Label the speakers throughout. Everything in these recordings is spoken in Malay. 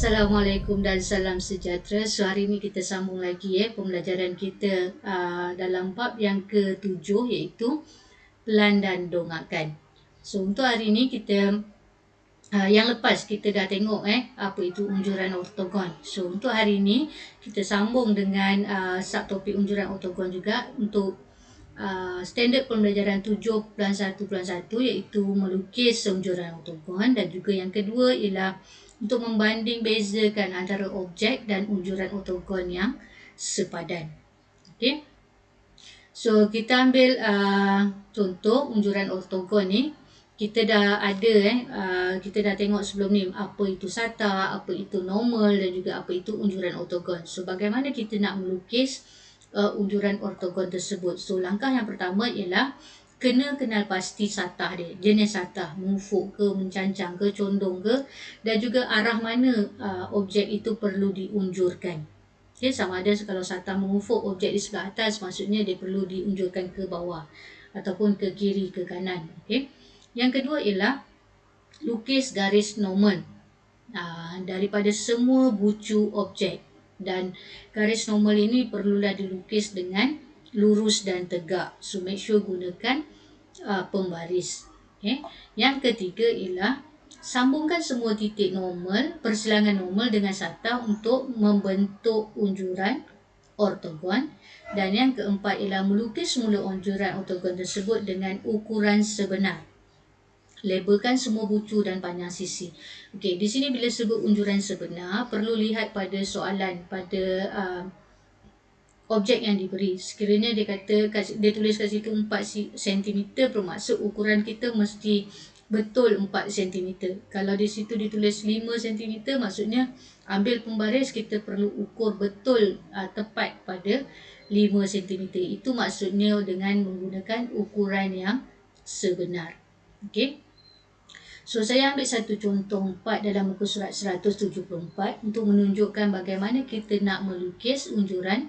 Speaker 1: Assalamualaikum dan salam sejahtera. So hari ini kita sambung lagi pembelajaran kita dalam bab yang ke-7 iaitu pelan dan donghakan. So untuk hari ini kita yang lepas kita dah tengok apa itu unjuran ortogon. So untuk hari ini kita sambung dengan subtopik unjuran ortogon juga untuk standard pembelajaran 7.1.1 iaitu melukis unjuran ortogon, dan juga yang kedua ialah untuk membanding bezakan antara objek dan unjuran ortogon yang sepadan. Okey. So kita ambil contoh unjuran ortogon ni. Kita dah ada kita dah tengok sebelum ni apa itu sata, apa itu normal dan juga apa itu unjuran ortogon. So bagaimana kita nak melukis unjuran ortogon tersebut? So langkah yang pertama ialah kena kenal pasti satah dia, jenis satah, mengufuk ke, mencancang ke, condong ke, dan juga arah mana objek itu perlu diunjurkan. Okay, sama ada kalau satah mengufuk objek di sebelah atas, maksudnya dia perlu diunjurkan ke bawah ataupun ke kiri, ke kanan. Okay. Yang kedua ialah lukis garis normal daripada semua bucu objek, dan garis normal ini perlulah dilukis dengan lurus dan tegak. So make sure gunakan pembaris. Okay. Yang ketiga ialah sambungkan semua titik normal, persilangan normal dengan satah untuk membentuk unjuran ortogon. Dan yang keempat ialah melukis semula unjuran ortogon tersebut dengan ukuran sebenar. Labelkan semua bucu dan panjang sisi. Okey, di sini bila sebut unjuran sebenar, perlu lihat pada soalan, pada objek yang diberi. Sekiranya dia kata, dia tulis kat situ 4 cm, bermaksud ukuran kita mesti betul 4 cm. Kalau di situ ditulis 5 cm, maksudnya ambil pembaris kita perlu ukur betul tepat pada 5 cm. Itu maksudnya dengan menggunakan ukuran yang sebenar. Okey. So saya ambil satu contoh 4 dalam muka surat 174 untuk menunjukkan bagaimana kita nak melukis unjuran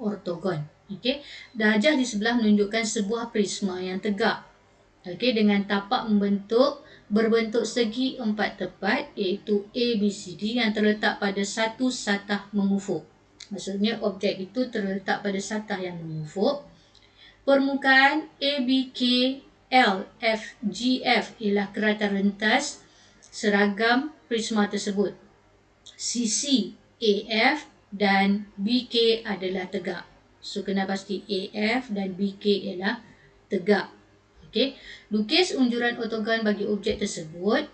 Speaker 1: ortogon. Okey, darjah di sebelah menunjukkan sebuah prisma yang tegak. Okey, dengan tapak berbentuk segi 4 tepat iaitu ABCD yang terletak pada satu satah mengufuk. Maksudnya objek itu terletak pada satah yang mengufuk. Permukaan ABK LFGF ialah kerata rentas seragam prisma tersebut. Sisi AF dan BK adalah tegak. So kena pasti AF dan BK ialah tegak. Okey, lukis unjuran ortogon bagi objek tersebut.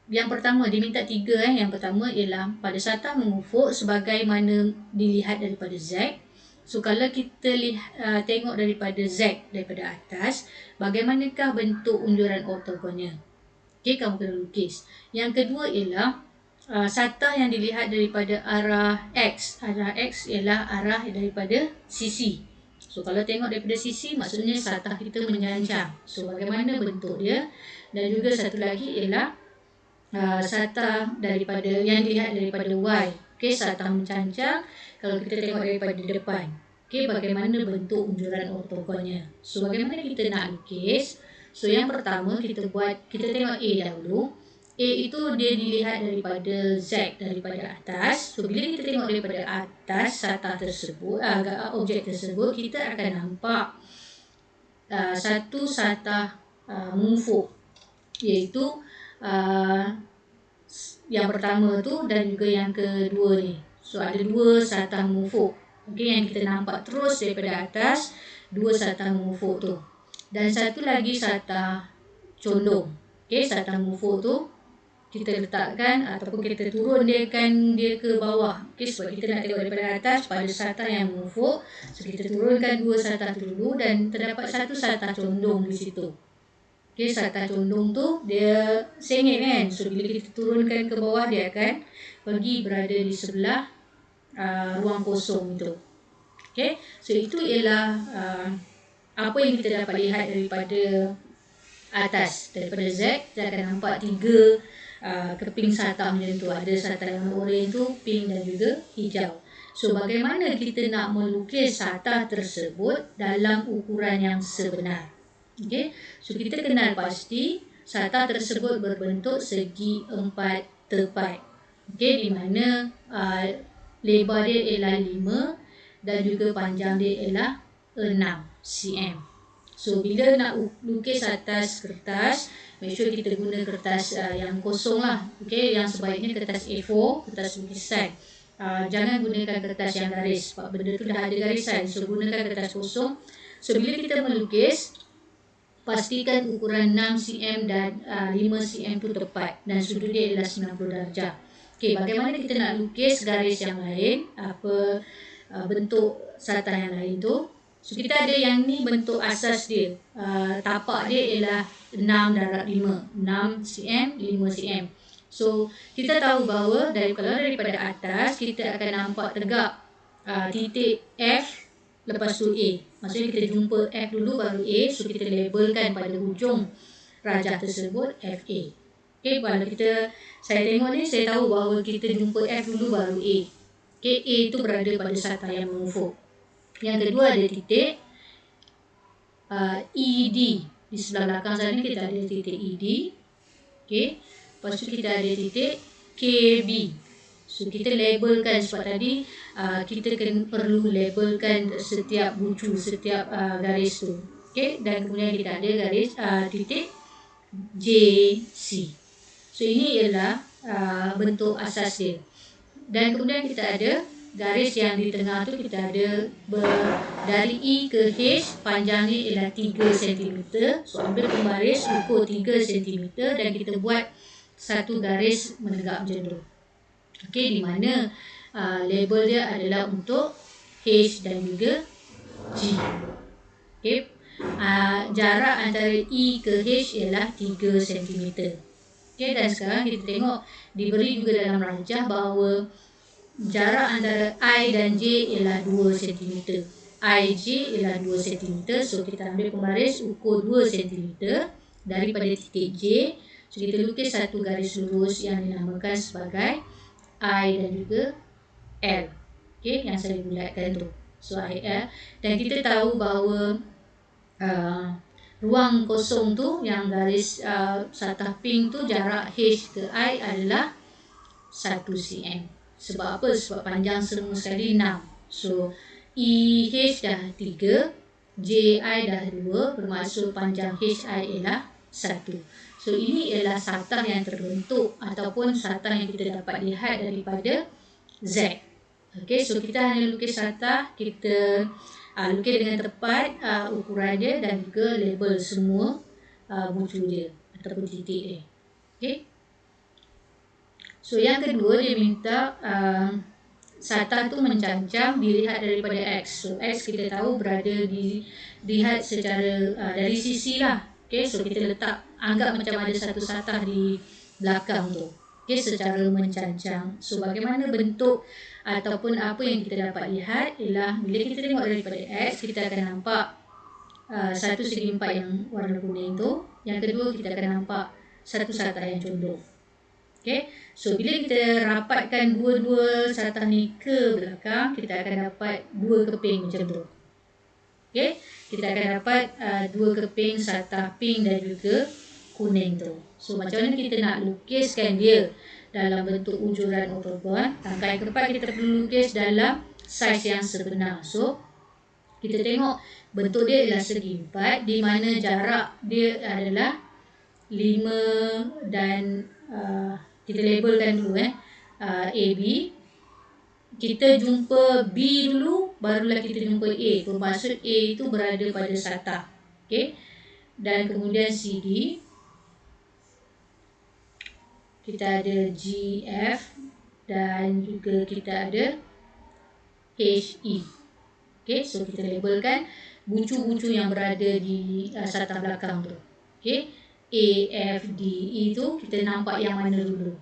Speaker 1: Yang pertama diminta 3 Yang pertama ialah pada satah mengufuk sebagaimana dilihat daripada Z. So kalau kita tengok daripada Z, daripada atas, bagaimanakah bentuk unjuran ortogonnya? Okey, kamu kena lukis. Yang kedua ialah satah yang dilihat daripada arah X. Arah X ialah arah daripada sisi. So kalau tengok daripada sisi, maksudnya satah kita menyancang. So bagaimana bentuk dia? Dan juga satu lagi ialah satah daripada yang dilihat daripada Y. Okey, satah mencancang. Kalau kita tengok daripada depan, okey, bagaimana bentuk unjuran ortogonnya? So bagaimana kita nak lukis? So yang pertama kita tengok A dahulu. A itu dia dilihat daripada Z, daripada atas. So bila kita tengok daripada atas satah tersebut, objek tersebut, kita akan nampak satu satah mengufuk, iaitu yang pertama tu dan juga yang kedua ni. So ada 2 satah mengufuk. Okey, yang kita nampak terus daripada atas, 2 satah mengufuk tu. Dan satu lagi satah condong. Okey, satah mengufuk tu kita letakkan ataupun kita turunkan dia ke bawah. Okey, sebab kita nak tengok daripada atas pada satah yang mengufuk. So kita turunkan 2 satah tu dulu dan terdapat satu satah condong di situ. Okey, satah condong tu dia sengit kan. So bila kita turunkan ke bawah, dia akan pergi berada di sebelah ruang kosong itu. Okey, so itu ialah apa yang kita dapat lihat daripada atas. Daripada Z, kita akan nampak 3 keping satah macam tu. Ada satah yang oranye tu, pink dan juga hijau. So bagaimana kita nak melukis satah tersebut dalam ukuran yang sebenar? Okey, so kita kenal pasti satah tersebut berbentuk segi 4 tepat. Okey, di mana lebar dia ialah 5 dan juga panjang dia ialah 6 cm. So bila nak lukis atas kertas, make sure kita guna kertas yang kosong lah. Okey, yang sebaiknya kertas A4, kertas lukisan. Jangan gunakan kertas yang garis sebab benda tu dah ada garisan. So gunakan kertas kosong. So bila kita melukis, pastikan ukuran 6 cm dan 5 cm tu tepat dan sudut dia ialah 90 darjah. Okey, bagaimana kita nak lukis garis yang lain, bentuk satah yang lain tu. So kita ada yang ni bentuk asas dia. Tapak dia ialah 6 darab 5. 6 cm, 5 cm. So kita tahu bahawa kalau daripada atas kita akan nampak tegak titik F lepas tu A. Maksudnya kita jumpa F dulu baru A. So kita labelkan pada hujung rajah tersebut FA. Okay, kalau saya tengok ni, saya tahu bahawa kita jumpa F dulu baru A. Okay, A itu berada pada satah yang mengufuk. Yang kedua ada titik ED. Di sebelah belakang sana kita ada titik ED. Okay, lepas tu kita ada titik KB. So kita labelkan sebab tadi kita perlu labelkan setiap bucu, setiap garis tu. Okay, dan kemudian kita ada garis titik JC. So ini ialah bentuk asas dia. Dan kemudian kita ada garis yang di tengah tu, kita ada dari E ke H, panjang ni ialah 3 cm. So ambil pembaris, ukur 3 cm dan kita buat satu garis menegak macam tu. Okey, di mana label dia adalah untuk H dan juga G. Okey, jarak antara E ke H ialah 3 cm. Okey, dan sekarang kita tengok diberi juga dalam rajah bahawa jarak antara I dan J ialah 2 cm. IJ ialah 2 cm. So kita ambil pembaris, ukur 2 cm daripada titik J. So kita lukis satu garis lurus yang dinamakan sebagai I dan juga L. Okey, yang saya bulatkan tu. So IL. Dan kita tahu bahawa ruang kosong tu, yang garis satah pink tu, jarak H ke I adalah 1 cm. Sebab apa? Sebab panjang semua sekali 6. So EH dah 3, JI dah 2, bermaksud panjang HI ialah 1. So ini ialah satah yang terbentuk ataupun satah yang kita dapat lihat daripada Z. Okey, so kita hanya lukis satah, kita lukis dengan tepat ukuran dia dan juga label semua bucu dia ataupun titik dia. Okey. So yang kedua, dia minta satah tu mencancang dilihat daripada X. So X kita tahu berada dilihat secara dari sisi lah. Okay, so kita letak, anggap macam ada satu satah di belakang tu. Okay, secara mencancang. So bagaimana bentuk ataupun apa yang kita dapat lihat ialah bila kita tengok daripada X, kita akan nampak satu segi empat yang warna kuning tu. Yang kedua, kita akan nampak satu satah yang condong. Okay, so bila kita rapatkan dua-dua satah ni ke belakang, kita akan dapat dua keping macam tu. Okay, kita akan dapat dua keping satah pink dan juga kuning tu. So macam mana kita nak lukiskan dia dalam bentuk ujuran oktogon? Langkah yang keempat, kita perlu lukis dalam saiz yang sebenar. So kita tengok bentuk dia ialah segi empat, di mana jarak dia adalah 5 dan kita labelkan dulu AB. Kita jumpa B dulu, barulah kita jumpa A. Bermaksud A itu berada pada satah. Okay. Dan kemudian CD. Kita ada GF dan juga kita ada HE. Okay, so kita labelkan bucu-bucu yang berada di satah belakang tu. Okay. A, F, D, E tu kita nampak yang mana dulu.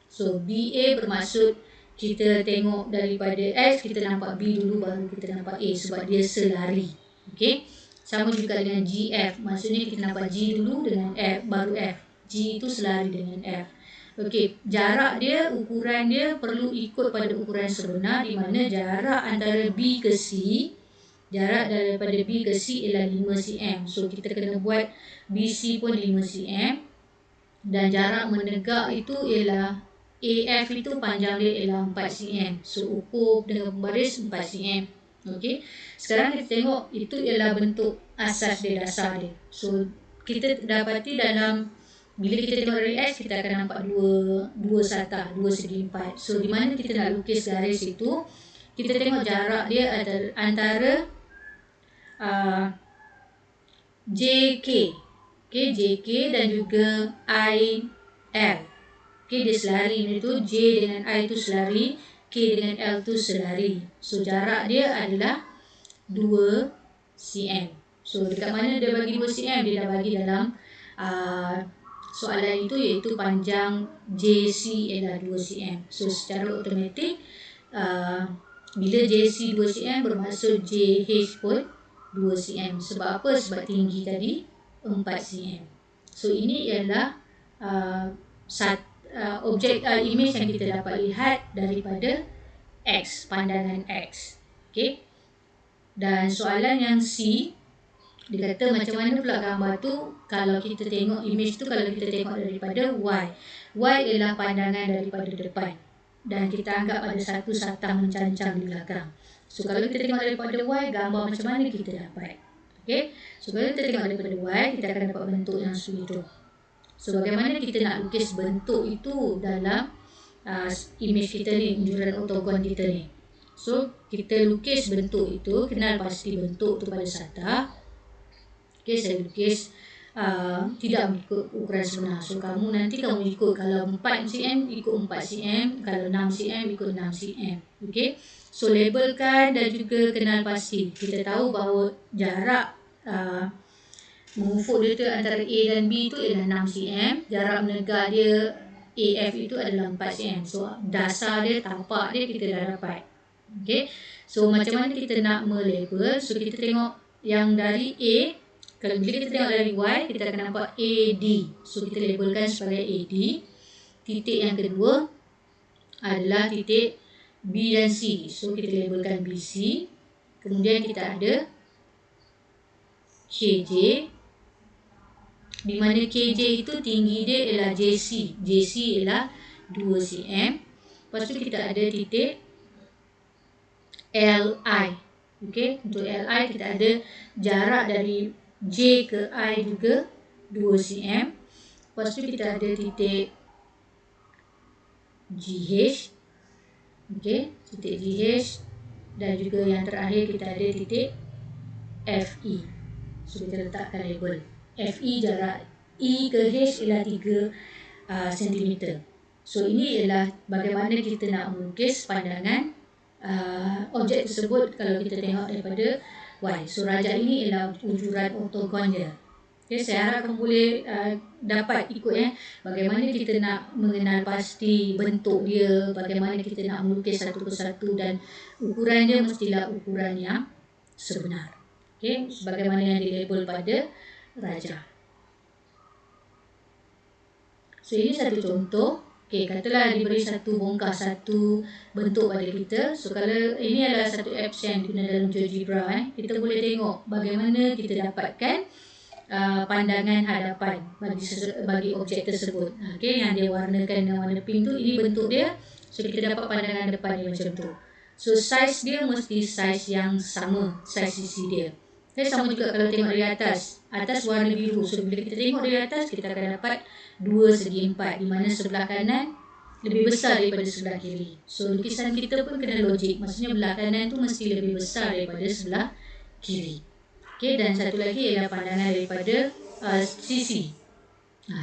Speaker 1: So BA bermaksud kita tengok daripada X, kita nampak B dulu baru kita nampak A sebab dia selari. Okay. Sama juga dengan GF, maksudnya kita nampak G dulu dengan F baru F. G itu selari dengan F. Okey, jarak dia, ukuran dia perlu ikut pada ukuran sebenar, di mana jarak antara B ke C, jarak daripada B ke C ialah 5 cm. So kita kena buat BC pun 5 cm. Dan jarak menegak itu ialah AF itu panjang dia ialah 4 cm. So ukur dengan pembaris 4 cm. Okey. Sekarang kita tengok itu ialah bentuk asas dia, dasar dia. So kita dapati dalam bila kita tengok dari X, kita akan nampak dua sata, dua segi 4. So di mana kita nak lukis garis itu, kita tengok jarak dia antara JK. Okay, JK dan juga IL. Okay, dia selari itu, J dengan I itu selari, K dengan L itu selari. So jarak dia adalah 2 cm. So dekat mana dia bagi 2 cm? Dia dah bagi dalam soalan itu, iaitu panjang JC ialah 2 cm. So secara automatik bila JC 2 cm bermaksud JH pun 2 cm. Sebab apa? Sebab tinggi tadi 4 cm. So ini ialah image yang kita dapat lihat daripada X, pandangan X. Okay. Dan soalan yang C, dia kata macam mana pula gambar tu kalau kita tengok image tu, kalau kita tengok daripada Y. Y ialah pandangan daripada depan. Dan kita anggap ada satu satang mencancang di belakang. So kalau kita tengok daripada Y, gambar macam mana kita dapat? Okay. So kalau kita tengok daripada Y, kita akan dapat bentuk yang sebegitu. So bagaimana kita nak lukis bentuk itu dalam image kita ni, unjuran ortogon kita ni. So kita lukis bentuk itu, kenal pasti bentuk tu pada sata. Okay, saya lukis tidak mengikut ukuran sebenar. So kamu nanti ikut, kalau 4 cm ikut 4 cm, kalau 6 cm ikut 6 cm. Okay. So labelkan dan juga kenal pasti. Kita tahu bahawa jarak mengufuk dia tu antara A dan B itu ialah 6 cm. Jarak menegak dia AF itu adalah 4 cm. So dasar dia, tapak dia kita dah dapat. Okay. So macam mana kita nak melabel? So kita tengok yang dari A. Kalau bila kita tengok dari Y, kita akan nampak AD. So kita labelkan sebagai AD. Titik yang kedua adalah titik B dan C. So kita labelkan BC. Kemudian kita ada KJ. Di mana KJ itu tinggi dia ialah JC. JC ialah 2 cm. Lepas tu kita ada titik LI. Okay. Untuk LI kita ada jarak dari J ke I juga 2 cm. Lepas tu kita ada titik GH. Okay. Titik GH. Dan juga yang terakhir kita ada titik FE. So kita letakkan label. FE jarak E ke H ialah 3 cm. So ini ialah bagaimana kita nak melukis pandangan objek tersebut kalau kita tengok daripada Y. So rajak ini ialah unjuran ortogon dia. Okay, saya harap kamu boleh dapat ikut bagaimana kita nak mengenal pasti bentuk dia, bagaimana kita nak melukis satu persatu, dan ukuran dia mestilah ukuran yang sebenar. Okay, sebagaimana yang dilabel pada rajah. So ini satu contoh. Okay, katalah diberi bongkar satu bentuk pada kita. So kalau ini adalah satu apps yang digunakan dalam GeoGebra, kita boleh tengok bagaimana kita dapatkan pandangan hadapan bagi objek tersebut. Okay, yang dia warnakan dengan warna pink tu, ini bentuk dia. So kita dapat pandangan depan dia macam tu. So saiz dia mesti saiz yang sama, saiz sisi dia. Okay, sama juga kalau tengok dari atas. Atas warna biru. So bila kita tengok dari atas, kita akan dapat 2 segi 4, di mana sebelah kanan lebih besar daripada sebelah kiri. So lukisan kita pun kena logik. Maksudnya belah kanan tu mesti lebih besar daripada sebelah kiri. Okay, dan satu lagi ialah pandangan daripada sisi.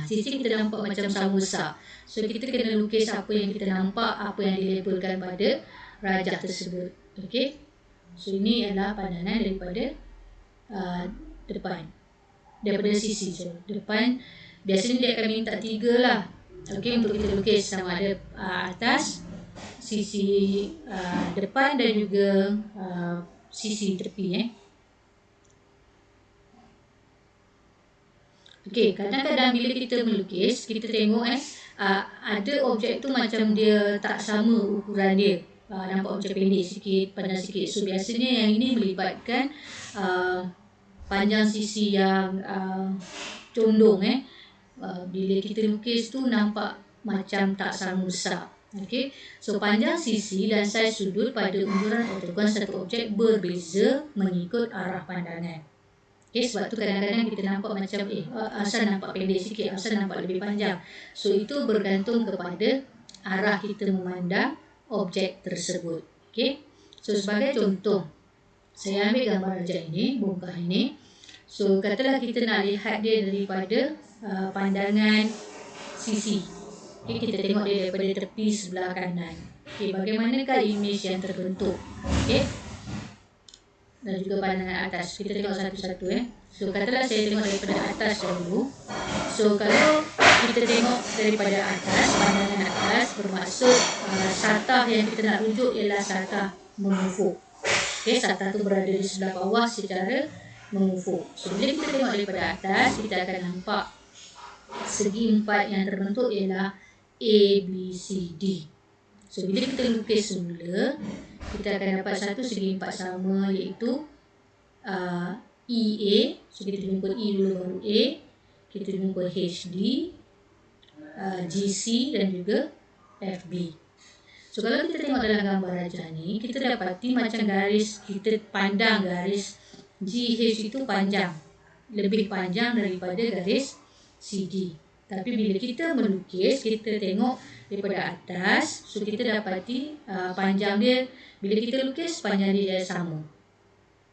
Speaker 1: Sisi kita nampak macam sama besar. So kita kena lukis apa yang kita nampak, apa yang dilabelkan pada rajah tersebut. Okay. So ini adalah pandangan daripada depan. Daripada sisi. So depan, biasanya dia akan minta 3 lah. Okay, untuk kita lukis sama ada atas, sisi depan dan juga sisi tepi. Okay, kadang-kadang bila kita melukis, kita tengok ada objek tu macam dia tak sama ukuran dia. Nampak macam pendek sikit, panjang sikit. So biasanya yang ini melibatkan panjang sisi yang condong. Bila kita lukis tu nampak macam tak sama besar. Okey. So panjang sisi dan saiz sudut pada unjuran ortogon satu objek berbeza mengikut arah pandangan. Okey, sebab tu kadang-kadang kita nampak macam asal nampak pendek sikit, asal nampak lebih panjang. So itu bergantung kepada arah kita memandang objek tersebut. Okey. So sebagai contoh, saya ambil gambar rajah ini, bongkah ini. So katalah kita nak lihat dia daripada pandangan sisi. Okay, kita tengok dia daripada tepi sebelah kanan. Okay, bagaimanakah imej yang terbentuk? Okay. Dan juga pandangan atas. Kita tengok satu-satu. So katalah saya tengok daripada atas dahulu. So kalau kita tengok daripada atas, pandangan atas bermaksud satah yang kita nak rujuk ialah satah mengufuk. Okay, satah tu berada di sebelah bawah secara mengufuk. So bila kita tengok daripada atas, kita akan nampak segi empat yang terbentuk ialah A, B, C, D. So bila kita lukis semula, kita akan dapat satu segi empat sama, iaitu EA. So kita jumpa E dulu baru A. Kita jumpa HD, GC dan juga FB. So kalau kita tengok dalam gambar rajah ni, kita dapati macam garis, kita pandang garis GH itu panjang, lebih panjang daripada garis CD. Tapi bila kita melukis, kita tengok daripada atas, so kita dapati panjang dia, bila kita lukis, panjang dia sama.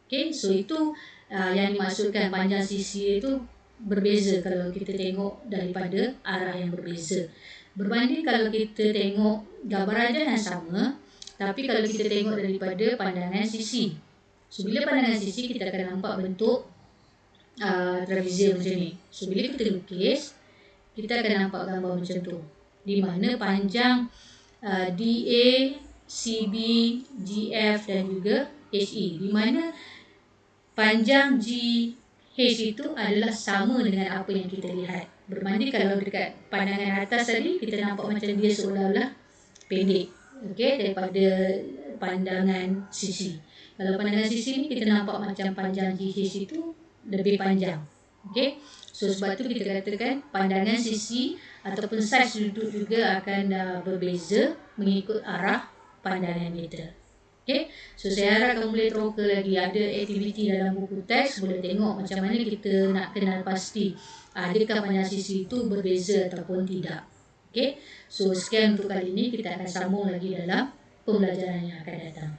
Speaker 1: Okay, so itu yang dimaksudkan panjang sisi itu berbeza kalau kita tengok daripada arah yang berbeza. Berbanding kalau kita tengok gambar rajah yang sama, tapi kalau kita tengok daripada pandangan sisi. So bila pandangan sisi, kita akan nampak bentuk trapezium macam ni. So bila kita lukis, kita akan nampak gambar macam tu, di mana panjang DA, CB, GF dan juga HE, di mana panjang GH itu adalah sama dengan apa yang kita lihat. Berbanding kalau dekat pandangan atas tadi, kita nampak macam dia seolah-olah pendek, okay, daripada pandangan sisi. Kalau pandangan sisi ni, kita nampak macam panjang GH itu lebih panjang. Okay. So sebab tu kita katakan pandangan sisi ataupun saiz sudut juga akan berbeza mengikut arah pandangan kita. Okay. So saya harap kamu boleh teroka lagi, ada aktiviti dalam buku teks, boleh tengok macam mana kita nak kenal pasti adakah pandangan sisi itu berbeza ataupun tidak. Okay. So sekian untuk kali ini, kita akan sambung lagi dalam pembelajaran yang akan datang.